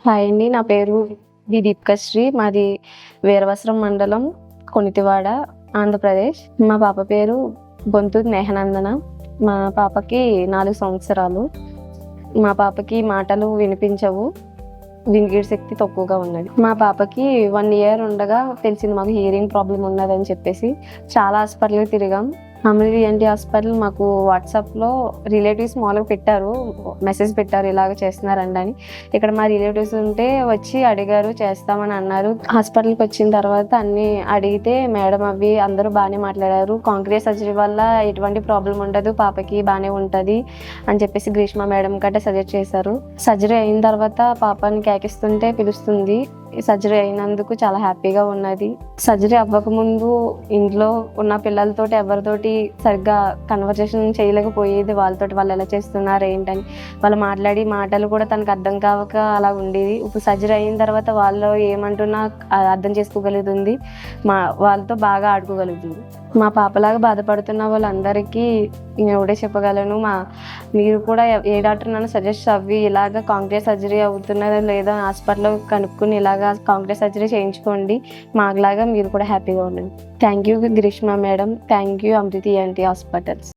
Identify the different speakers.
Speaker 1: Hi అండి. నా పేరు దీప్కశ్రీ. మాది వీరవసరం మండలం, కొనితివాడ, ఆంధ్రప్రదేశ్. మా పాప పేరు బొంతు నేహనందన. మా పాపకి 4 సంవత్సరాలు. మా పాపకి మాటలు వినిపించవు. వినికిడి శక్తి తక్కువగా ఉన్నది. మా పాపకి 1 ఇయర్ ఉండగా తెలిసింది మాకు హియరింగ్ ప్రాబ్లం ఉన్నదని చెప్పేసి. చాలా హాస్పిటల్‌కి తిరిగాం. అమృత ఈఎన్టీ హాస్పిటల్ మాకు వాట్సాప్‌లో రిలేటివ్స్ మామూలుగా పెట్టారు. మెసేజ్ పెట్టారు ఇలాగ చేస్తున్నారండి అని. ఇక్కడ మా రిలేటివ్స్ ఉంటే వచ్చి అడిగారు, చేస్తామని అన్నారు. హాస్పిటల్‌కి వచ్చిన తర్వాత అన్నీ అడిగితే మేడం అవి అందరూ బాగానే మాట్లాడారు. కాంక్రీట్ సర్జరీ వల్ల ఎటువంటి ప్రాబ్లం ఉండదు, పాపకి బాగానే ఉంటుంది అని చెప్పేసి గ్రీష్మ మేడం గట్రా సజెస్ట్ చేశారు. సర్జరీ అయిన తర్వాత పాపని కేకిస్తుంటే పిలుస్తుంది. సర్జరీ అయినందుకు చాలా హ్యాపీగా ఉన్నది. సర్జరీ అవ్వకముందు ఇంట్లో ఉన్న పిల్లలతోటి ఎవరితోటి సరిగ్గా కన్వర్జేషన్ చేయలేకపోయేది. వాళ్ళతోటి వాళ్ళు ఎలా చేస్తున్నారు ఏంటని వాళ్ళు మాట్లాడి మాటలు కూడా తనకు అర్థం కావక అలా ఉండేది. ఇప్పుడు సర్జరీ అయిన తర్వాత వాళ్ళు ఏమంటున్నా అర్థం చేసుకోగలుగుతుంది. వాళ్ళతో బాగా ఆడుకోగలుగుతుంది. మా పాపలాగా బాధపడుతున్న వాళ్ళందరికీ నేను ఒకటే చెప్పగలను, మీరు కూడా ఏ డాక్టర్నైనా సజెస్ట్ అవ్వి ఇలాగ కాంక్రీట్ సర్జరీ అవుతున్నదో లేదో హాస్పిటల్లో కనుక్కుని ఇలాగా కాంక్రీట్ సర్జరీ చేయించుకోండి. మాకులాగా మీరు కూడా హ్యాపీగా ఉండండి. Thank you Greeshma madam. Thank you Amrutha ENT hospitals.